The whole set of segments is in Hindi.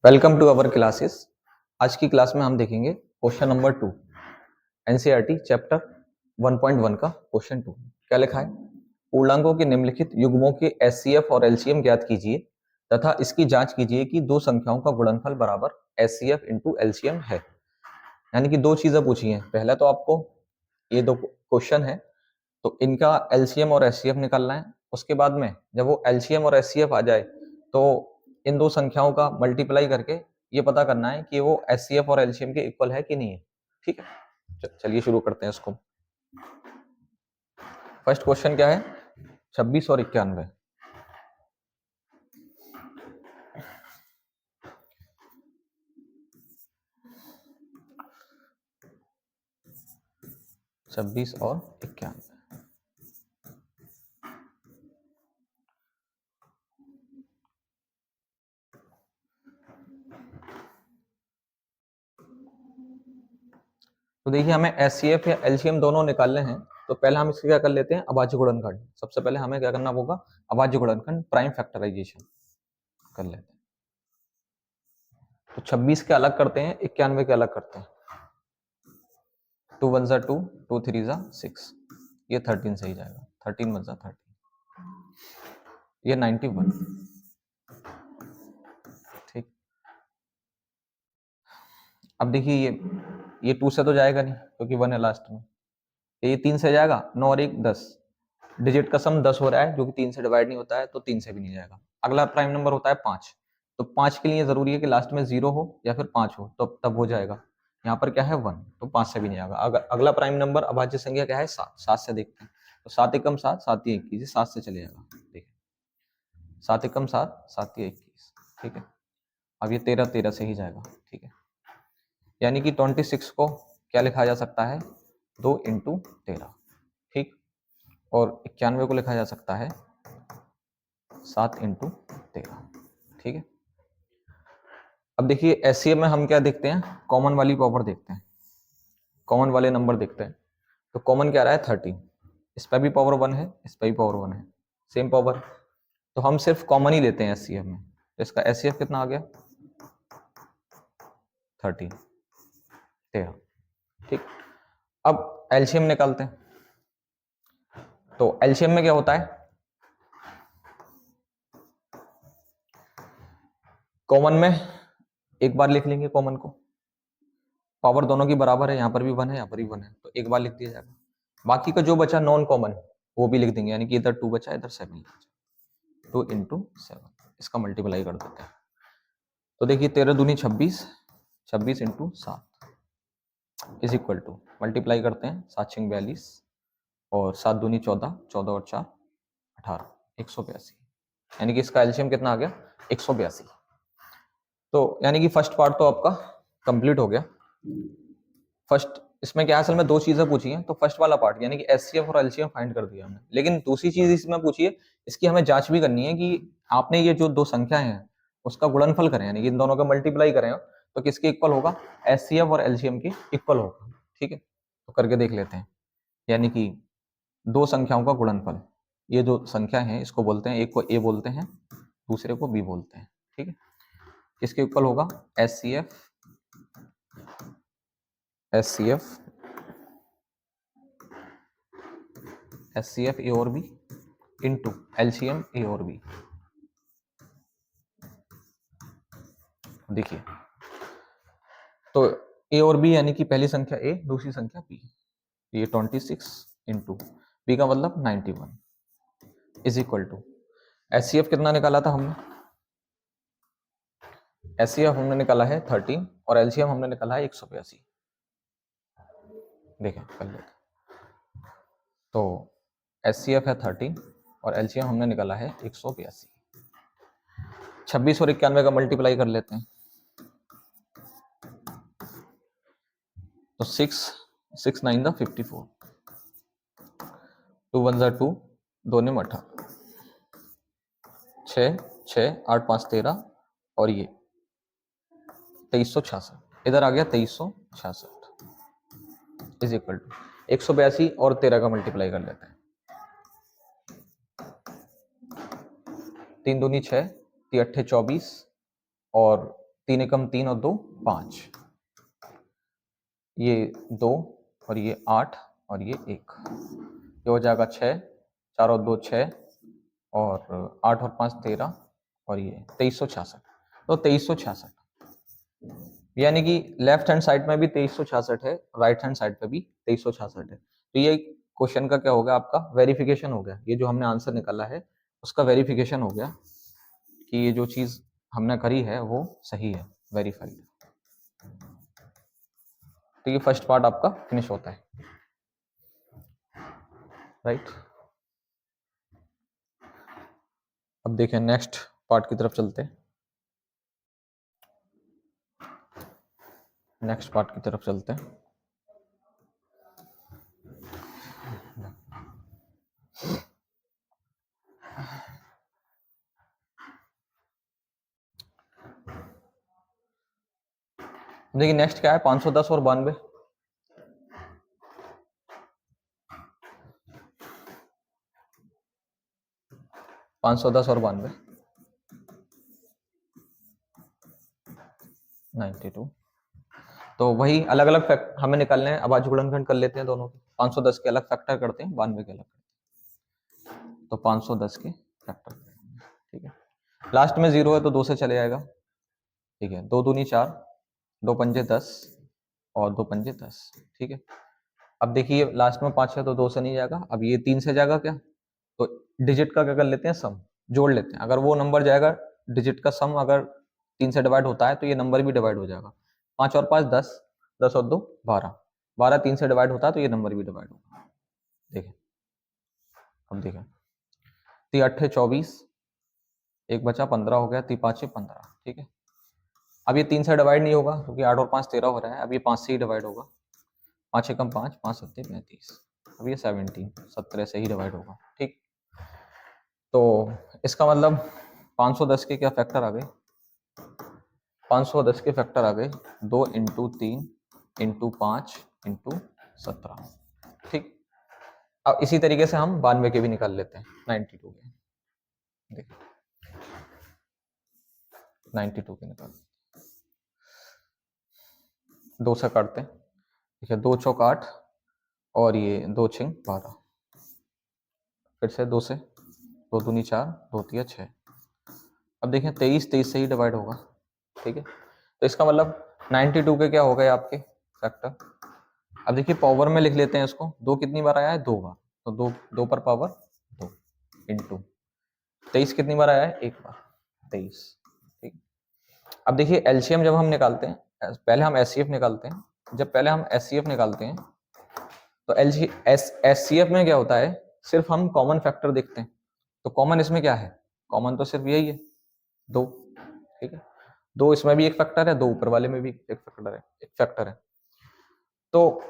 Welcome to our classes. आज की क्लास में हम देखेंगे क्वेश्चन नंबर 2 एनसीईआरटी चैप्टर 1.1 का क्वेश्चन 2। क्या लिखा है? पूर्णांकों के निम्नलिखित युग्मों के एचसीएफ और एलसीएम ज्ञात कीजिए तथा इसकी जांच कीजिए कि दो संख्याओं का गुणनफल बराबर एचसीएफ इंटू एलसीएम है। यानी कि दो चीजें पूछी हैं। पहला तो आपको ये दो क्वेश्चन है तो इनका एलसीएम और एचसीएफ निकालना है। उसके बाद में जब वो एलसीएम और एचसीएफ आ जाए तो इन दो संख्याओं का मल्टीप्लाई करके ये पता करना है कि वो एचसीएफ और एलसीएम के इक्वल है कि नहीं है। ठीक है, चलिए शुरू करते हैं इसको। फर्स्ट क्वेश्चन क्या है? 26 और 91। छब्बीस और 91। तो देखिए हमें एचसीएफ या एलसीएम दोनों निकालने हैं। तो पहले हम इसके क्या कर लेते हैं, अभाज्य गुणनखंड। सबसे पहले हमें क्या करना होगा, अभाज्य गुणनखंड प्राइम फैक्टराइजेशन कर लेते हैं। तो 26 के अलग करते हैं, 91 के अलग करते हैं। 2 1 जा 2, 2 3 जा 6, ये 13 सही जाएगा। 13 1 जा 13, ये 91। ठीक, अब देखिए ये 2 से तो जाएगा नहीं क्योंकि 1 है लास्ट में। ये 3 से जाएगा, 9 और 1 10, डिजिट का सम 10 हो रहा है जो कि 3 से डिवाइड नहीं होता है, तो 3 से भी नहीं जाएगा। अगला प्राइम नंबर होता है 5। तो 5 के लिए जरूरी है कि लास्ट में 0 हो या फिर 5 हो, तो तब हो जाएगा। यहाँ पर क्या है 1, तो 5 से भी नहीं जाएगा। अगला प्राइम नंबर अभाज्य संख्या क्या है 7। 7 से देखते हैं, तो 7 एकम 7, 7 ही 21, 7 से चले जाएगा। देखिए 7 एकम 7, 7 ही 21। ठीक है, अब ये 13 13 से ही जाएगा। ठीक है, यानी कि 26 को क्या लिखा जा सकता है, 2 इंटू 13। ठीक, और 91 को लिखा जा सकता है 7 इंटू 13। ठीक है, अब देखिए एचसीएफ में हम क्या देखते हैं, कॉमन वाली पावर देखते हैं, कॉमन वाले नंबर देखते हैं। तो कॉमन क्या रहा है 13, इस पर भी पावर 1 है, इस पर भी पावर 1 है, सेम पावर। तो हम सिर्फ कॉमन ही लेते हैं एचसीएफ में। तो इसका एचसीएफ कितना आ गया 13 13। ठीक, अब एलसीएम निकालते हैं। तो एलसीएम में क्या होता है, कॉमन में एक बार लिख लेंगे कॉमन को, पावर दोनों की बराबर है, यहाँ पर भी 1 है, यहाँ पर भी 1 है, तो एक बार लिख दिया जाएगा। बाकी का जो बचा नॉन कॉमन वो भी लिख देंगे, यानी कि इधर 2 बचा, इधर 7 बचा। 2 इंटू 7, इसका मल्टीप्लाई कर देते हैं। तो देखिए 13 दूनी 26, 26 into 7 is equal to, multiply करते हैं, 7 6 42 और 7 दूनी 14, 14 और 4 18, 182। यानी कि इसका एलसीएम कितना आ गया 182। तो यानी कि फर्स्ट पार्ट तो आपका कंप्लीट हो गया। फर्स्ट इसमें क्या है, असल में दो चीजें पूछी हैं। तो फर्स्ट वाला पार्ट यानी कि एचसीएफ और एलसीएम फाइंड कर दिया हमने, लेकिन दूसरी चीज इसमें पूछी है, इसकी हमें जांच भी करनी है कि आपने ये जो दो संख्याएं हैं उसका गुणनफल करें, यानी कि इन दोनों का मल्टीप्लाई करें तो किसके इक्वल होगा, एचसीएफ और एलसीएम के इक्वल होगा। ठीक है, तो करके देख लेते हैं। यानी कि दो संख्याओं का गुणनफल, ये जो संख्या है इसको बोलते हैं, एक को ए बोलते हैं, दूसरे को बी बोलते हैं। ठीक है, किसके इक्वल होगा, एचसीएफ एचसीएफ एचसीएफ ए और बी इंटू एलसीएम ए और बी। देखिए तो ए और बी यानी कि पहली संख्या ए, दूसरी संख्या बी। ये 26 इंटू बी का मतलब 91 इज इक्वल टू एचसीएफ कितना निकाला था हमने, एचसीएफ हमने निकाला है 13 और एलसीएम हमने निकाला है 182। देखें कर लेते, तो एचसीएफ है 13 और एलसीएम हमने निकाला है 182। 26 और 91 का मल्टीप्लाई कर लेते हैं, तो 6 6 9 द 54, 2 1 जा 2, 2 ने 18, 6 6 8 5 13 और ये 2366, इधर आ गया 2366 इज इक्वल टू 182 और 13 का मल्टीप्लाई कर लेते हैं। 3 दूनी 6, 3 अट्ठे 24 और 3 एकम 3 और 2 5, ये 2 और ये 8 और ये 1, ये हो जाएगा 6, 4 और 2 6 और 8 और 5 13 और ये 2366। तो 2366, यानी कि लेफ्ट हैंड साइड में भी 2366 है, राइट हैंड साइड पे भी 2366 है। तो ये क्वेश्चन का क्या हो गया, आपका वेरिफिकेशन हो गया। ये जो हमने आंसर निकाला है उसका वेरिफिकेशन हो गया कि ये जो चीज हमने करी है वो सही है, वेरीफाइड। तो ये फर्स्ट पार्ट आपका फिनिश होता है, राइट। अब देखें नेक्स्ट पार्ट की तरफ चलते हैं, नेक्स्ट पार्ट की तरफ चलते हैं। देखिए नेक्स्ट क्या है, 510 और 92। 510 और 92 92। तो वही अलग अलग फैक्ट हमें निकालने हैं। अब आज गुणनखंड कर लेते हैं दोनों के। 510 के अलग फैक्टर करते हैं, 92 के अलग करते हैं। तो 510 के फैक्टर, ठीक है। लास्ट में 0 है तो 2 से चले जाएगा, ठीक है। 2 दूनी 4, 2 पंजे 10 और 2 पंजे 10, ठीक है। अब देखिए लास्ट में 5 है तो 2 से नहीं जाएगा, अब ये 3 से जाएगा क्या, तो डिजिट का क्या कर लेते हैं, सम जोड़ लेते हैं। अगर वो नंबर जाएगा डिजिट का सम अगर 3 से डिवाइड होता है तो ये नंबर भी डिवाइड हो जाएगा। 5 और 5 10, 10 और 2 12, 12 3 से डिवाइड होता है तो ये नंबर भी डिवाइड होगा। देखें, अब देखें, 3 8 24, एक बचा 15 हो गया, 3 5 15, ठीक है। अब ये 3 से डिवाइड नहीं होगा क्योंकि 8 और 5 13 हो रहा है, अब ये 5 से ही डिवाइड होगा। 5 एकम 5, 5 सत्ते 35, अब ये 17 से ही डिवाइड होगा, ठीक। तो इसका मतलब 510 के क्या फैक्टर आ गए, 510 के फैक्टर आ गए 2 इंटू 3 इंटू 5 इंटू 17, ठीक। अब इसी तरीके से हम 92 के भी निकाल लेते हैं, 92 के, देखिए 92 के निकाल, 2 से काटते हैं, ठीक है। 2 चौक 8 और ये 2 छिंग 12, फिर से 2 से, 2 दूनी 4, 2 तिया 6। अब देखें 23 23 से ही डिवाइड होगा, ठीक है। तो इसका मतलब 92 के क्या हो गए आपके फैक्टर। अब देखिए पावर में लिख लेते हैं इसको, 2 कितनी बार आया है, 2 बार, तो 2 पर पावर 2 इंटू 23 कितनी बार आया है, 1 बार, 23, ठीक। अब देखिए एलसीएम जब हम निकालते हैं, पहले हम एचसीएफ निकालते हैं। जब पहले हम एचसीएफ निकालते हैं तो एचसीएफ में क्या होता है, सिर्फ हम कॉमन फैक्टर देखते हैं। तो कॉमन इसमें क्या है, कॉमन तो सिर्फ यही है 2, ठीक है। 2 इसमें भी एक फैक्टर है, 2 ऊपर वाले में भी एक फैक्टर है। तो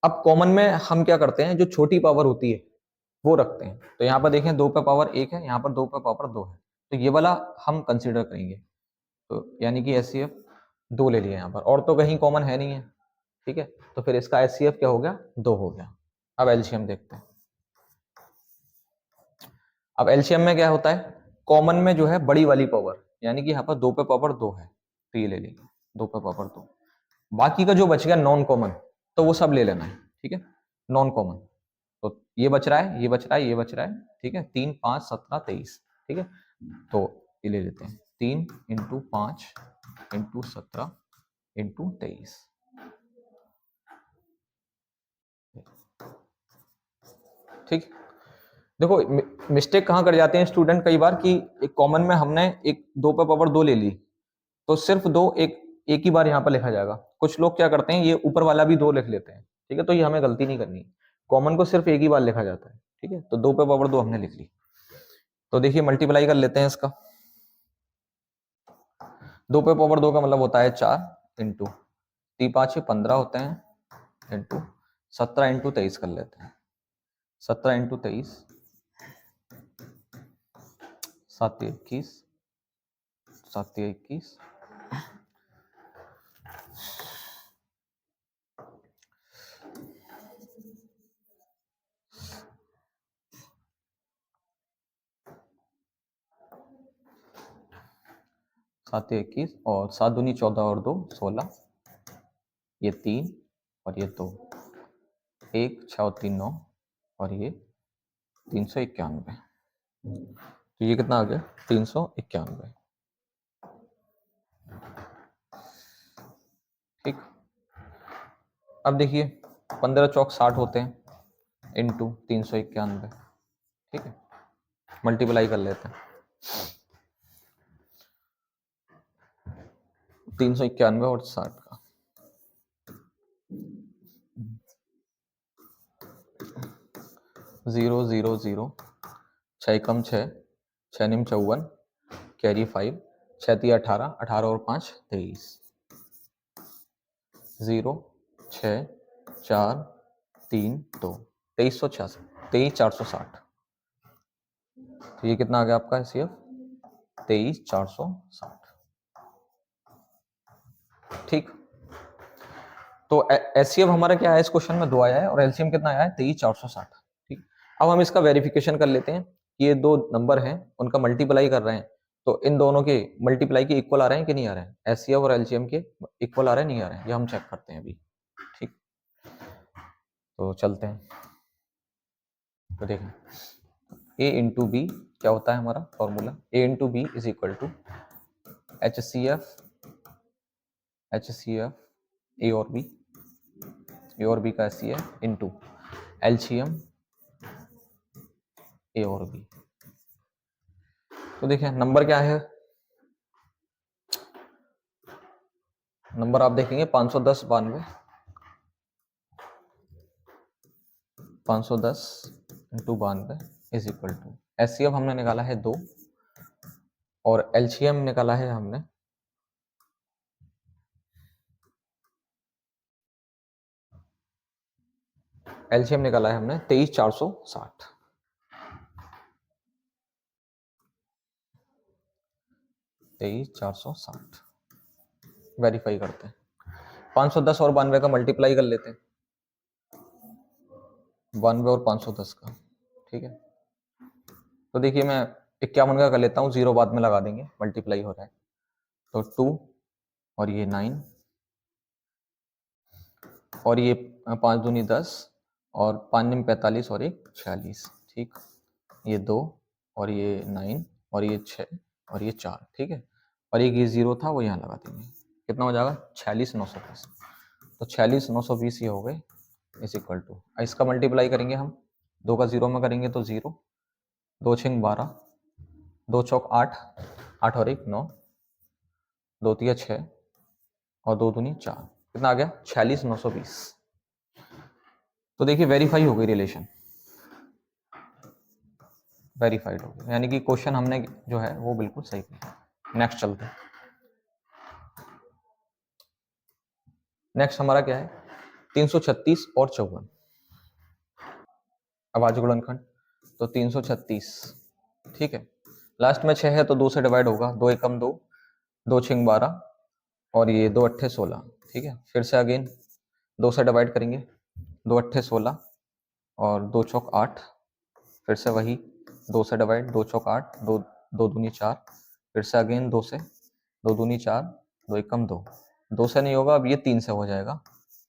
अब कॉमन में हम क्या करते हैं, जो छोटी पावर होती है वो रखते हैं। तो यहाँ पर देखें 2 पे पावर 1 है, यहाँ पर 2 पे पावर 2 है, तो ये वाला हम कंसीडर करेंगे। तो यानी कि एचसीएफ 2 ले लिया यहाँ पर, और तो कहीं कॉमन है नहीं है, ठीक है। तो फिर इसका एचसीएफ क्या हो गया, 2 हो गया। अब एलसीएम देखते हैं। अब एलसीएम में क्या होता है, कॉमन में जो है बड़ी वाली पावर, यानी कि यहाँ पर 2 पे पावर 2 है तो ये ले लेंगे 2 पे पावर 2। बाकी का जो बच गया नॉन कॉमन, तो वो सब ले लेना है, ठीक है। नॉन कॉमन, तो ये बच रहा है, ये बच रहा है, ये बच रहा है, ठीक है। 3 5 17 23, ठीक है। तो ये ले लेते हैं 3 इंटू 5 इंटू 17 इंटू 23, ठीक। देखो मिस्टेक कहाँ कर जाते हैं स्टूडेंट कई बार, कि एक कॉमन में हमने एक 2 पे पावर 2 ले ली, तो सिर्फ 2 एक ही बार यहाँ पर लिखा जाएगा। कुछ लोग क्या करते हैं, ये ऊपर वाला भी 2 लिख लेते हैं, ठीक है। तो ये हमें गलती नहीं करनी, कॉमन को सिर्फ एक ही बार लिखा जाता है, ठीक है। तो 2 पे पावर 2 हमने लिख ली। तो देखिए मल्टीप्लाई कर लेते हैं इसका, 2 पे पावर 2 का मतलब होता है 4 इंटू 3 5 15 होते हैं इंटू 17 इंटू 23 कर लेते हैं। 17 इंटू 23, 7 21, 7 21, 7 21 और 7 दूनी 14 और 2 16, ये 3 और ये 2, 1 6 और 3 9 और ये 391। तो ये कितना आ गया 391। ठीक, अब देखिए 15 चौक 60 होते हैं इंटू 391। ठीक है, मल्टीप्लाई कर लेते हैं। 391 और 60 का 0 0 0, 6 कम 6, 6 निम 54, कैरी 5, 6 3 18, 18 और 5 23, 0 6 4 3 2, 2366, 23460। तो ये कितना आ गया आपका एचसीएफ 23460। ठीक, तो एचसीएफ हमारा क्या है इस क्वेश्चन में 2 आया है और एलसीएम कितना आया है 23460। ठीक, अब हम इसका वेरिफिकेशन कर लेते हैं कि ये दो नंबर हैं उनका मल्टीप्लाई कर रहे हैं तो इन दोनों के मल्टीप्लाई के इक्वल आ रहे हैं कि नहीं आ रहे हैं, एचसीएफ और एलसीएम के इक्वल आ रहे हैं नहीं आ रहे हैं, ये हम चेक करते हैं अभी। ठीक, तो चलते हैं। तो देखें a इंटू बी क्या होता है हमारा formula, a into B is equal to H C F A और बी का सी है इंटू एलसीएम ए और बी। तो देखिए नंबर क्या है, नंबर आप देखेंगे 510 92, 510 into 92 is equal to HCF हमने निकाला है 2 और एलसीएम निकाला है हमने एलसीएम निकाला है हमने 23460। वेरीफाई करते हैं, 510 और 92 का मल्टीप्लाई कर लेते हैं, 92 और 510 का। ठीक है, तो देखिए मैं 51 का कर लेता हूँ, 0 बाद में लगा देंगे, मल्टीप्लाई हो रहा है तो 2 और ये 9 और ये 5 दूनी 10 और 5 निम 45 और 1 46। ठीक, ये 2 और ये 9 और ये 6 और ये 4। ठीक है, और एक ये 0 था वो यहाँ लगा देंगे, कितना हो जाएगा 46,920। तो 46,920 ये हो गए इज इक्वल टू, इसका मल्टीप्लाई करेंगे हम 2 का 0 में करेंगे तो 0, 2 6 12, 2 चौक 8, 8 और 1 9, 2 तिया 6 और 2 दूनी 4, कितना आ गया 46,920। तो देखिए वेरीफाई हो गई रिलेशन, वेरीफाइड हो गया, यानी कि क्वेश्चन हमने जो है वो बिल्कुल सही किया। नेक्स्ट चलते हैं। नेक्स्ट हमारा क्या है 336 और 54, अभाज्य गुणनखंड। तो 336, ठीक है, लास्ट में 6 है तो 2 से डिवाइड होगा, 2 एकम 2, 2 6 12 और ये 2 अट्ठे 16। ठीक है, फिर से अगेन 2 से डिवाइड करेंगे, 2 अट्ठे 16 और 2 चौक 8, फिर से वही 2 से डिवाइड, 2 चौक 8, 2 2 दूनी 4, फिर से अगेन 2 से, 2 दूनी 4, 2 एकम 2, 2 से नहीं होगा, अब ये 3 से हो जाएगा,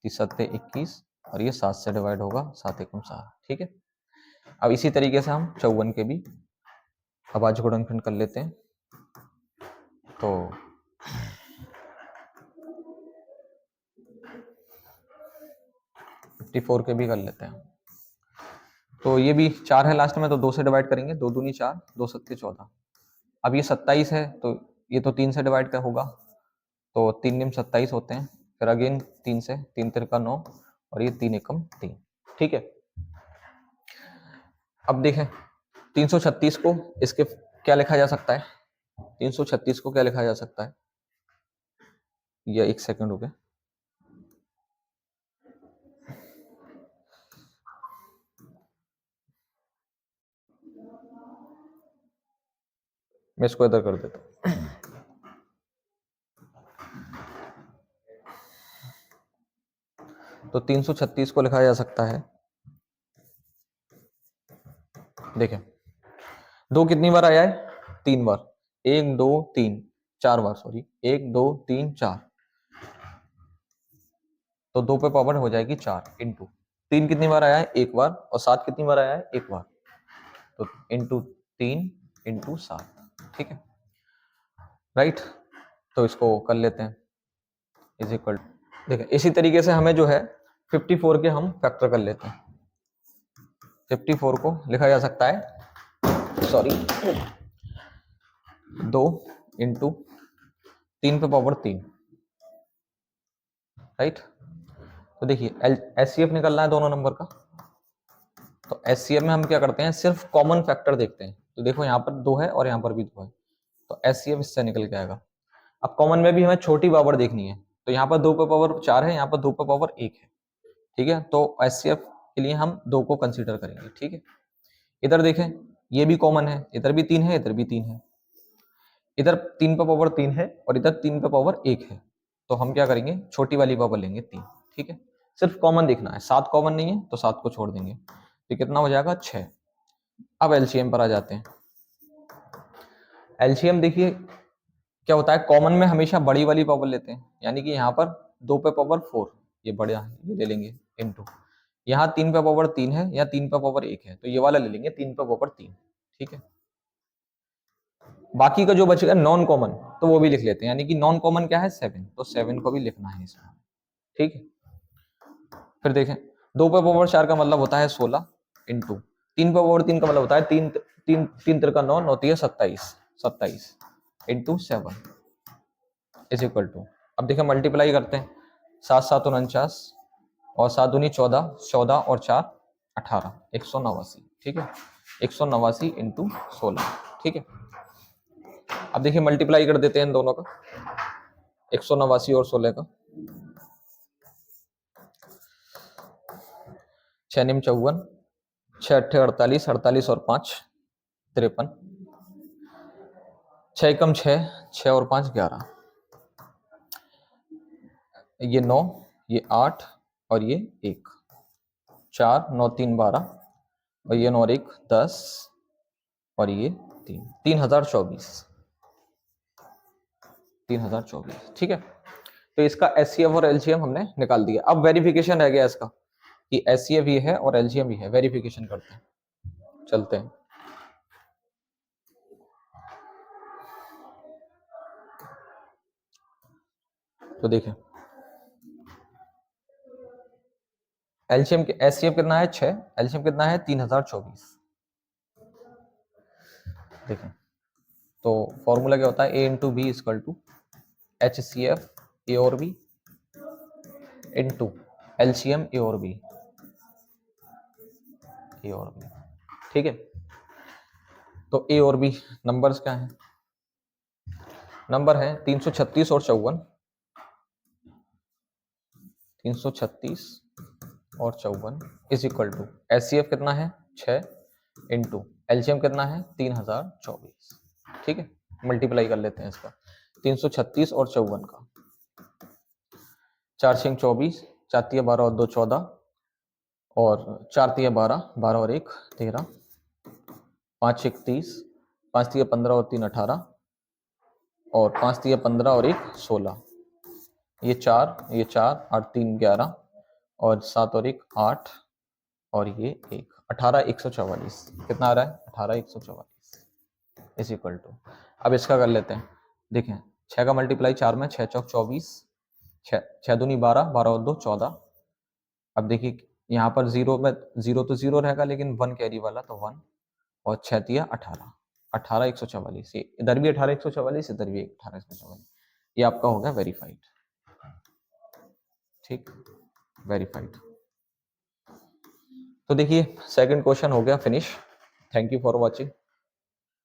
3 सत्ते 21 और ये 7 से डिवाइड होगा, 7 एकम 4। ठीक है, अब इसी तरीके से हम 54 के भी अभाज्य गुणनखंड कर लेते हैं। तो 54 के भी कर लेते हैं। तो ये भी 4 है लास्ट में, तो 2 से डिवाइड करेंगे, 2 दूनी 4, 2 सत्ते 14। अब ये 27 है तो ये तो 3 से डिवाइड का होगा, तो 3 निम 27 होते हैं, फिर अगेन 3 से, 3 तिरका 9 और ये 3 एकम 3। ठीक है, अब देखें 336 को इसके क्या लिखा जा सकता है, 336 को क्या लिखा जा सकता है, या एक सेकंड हो गया, मैं इसको इधर कर देता हूं। तो 336 को लिखा जा सकता है, देखें 2 कितनी बार आया है 3 बार, 1 2 3, 4 बार, सॉरी 1 2 3 4, तो 2 पे पावर हो जाएगी 4 इंटू 3 कितनी बार आया है, 1 बार, और 7 कितनी बार आया है, 1 बार, तो इंटू 3 इंटू 7, ठीक है राइट। तो इसको कर लेते हैं इज इक्वल, देखिए इसी तरीके से हमें जो है 54 के हम फैक्टर कर लेते हैं। 54 को लिखा जा सकता है, सॉरी 2 इंटू 3 पे पावर 3, राइट। तो देखिए एचसीएफ निकलना है दोनों नंबर का, तो एचसीएफ में हम क्या करते हैं, सिर्फ कॉमन फैक्टर देखते हैं। तो देखो यहाँ पर 2 है और यहाँ पर भी 2 है, तो एचसीएफ इससे निकल के आएगा। अब कॉमन में भी हमें छोटी पावर देखनी है, तो यहाँ पर 2 पे पावर 4 है, यहाँ पर 2 पे पावर 1 है, ठीक है। तो एचसीएफ के लिए हम 2 को कंसीडर करेंगे, ठीक है। इधर देखें, ये भी कॉमन है, इधर भी 3 है, इधर भी 3 है, इधर 3 पे पावर 3 है और इधर 3 पे पावर 1 है, तो हम क्या करेंगे, छोटी वाली पावर लेंगे 3, ठीक है। सिर्फ कॉमन देखना है, 7 कॉमन नहीं है तो 7 को छोड़ देंगे, तो कितना हो जाएगा 6। अब एलसीएम पर आ जाते हैं। एलसीएम देखिए क्या होता है, कॉमन में हमेशा बड़ी वाली पावर लेते हैं, यानी कि यहाँ पर 2 पे पावर 4, ये बड़ा है, ये ले लेंगे, इनटू यहाँ 3 पे पावर 3 है या 3 पे पावर 1 है, तो ये वाला ले लेंगे 3 पे पावर 3, ठीक है। बाकी का जो बचेगा नॉन कॉमन, तो वो भी लिख लेते हैं, यानी कि नॉन कॉमन क्या है 7, तो 7 को भी लिखना है इसमें, ठीक है। फिर देखें 2 पे पावर 4 का मतलब होता है 16 इंटू 3 पे पावर 3 का मतलब होता है 3 3 3 3 का 9 होती है 27 इंटू 7 इज इक्वल टू, अब देखें मल्टीप्लाई करते हैं, 7 7 49 और 7 दूनी 14, 14 और 4 18, 189, ठीक है, 189 इंटू 16, ठीक है। अब देखिए मल्टीप्लाई कर देते हैं इन दोनों का, 189 और 16 का, 6 निम 54, 6 अट्ठे 48, 48 और 5 53, 6 कम 6, 6 और 5 11, ये 9, ये 8 और ये 1, 4 9 3 12 और ये 9 और 1 10 और ये 3, 3024, 3024, ठीक है। तो इसका एचसीएफ और एलसीएम हमने निकाल दिया। अब वेरिफिकेशन रह गया इसका कि एचसीएफ भी है और एलसीएम भी है, वेरिफिकेशन करते हैं, चलते हैं। तो देखें एलसीएम के एचसीएफ कितना है 6, एलसीएम कितना है 3024। देखें तो फॉर्मूला क्या होता है, A into B equal to H C F A और बी इंटू एलसीएम ए और बी, ठीक है। तो ए और बी नंबर्स क्या हैं, नंबर है 336 और 54, 336 और 54 इज इक्वल टू एचसीएफ कितना है 6 इंटू एलसीएम कितना है 3024, ठीक है। मल्टीप्लाई कर लेते हैं इसका, 336 और 54 का, 4 6 24, 4 3 12 और 2 14 और 4 3 12, 12 और 1 13, 5 1 30, 5 3 15 और 3 18 और 5 3 15 और 1 16, ये 4 8 3 11 और 7 और 1 8 और ये 1 18 144, कितना आ रहा है 18 144 इज इक्वल टू, अब इसका कर लेते हैं। देखें 6 का मल्टीप्लाई 4 में 6 चौक 24, 6 दूनी 12, 12 और 2 14। अब देखिए यहाँ पर 0 में 0 तो 0 रहेगा, लेकिन 1 कैरी वाला तो 1 और 6 तिया 18, 18 144, इधर भी 18 144, इधर भी 18 144, ये आपका हो गया वेरीफाइड, ठीक, वेरीफाइड। तो देखिए सेकंड क्वेश्चन हो गया finish. Thank you for watching.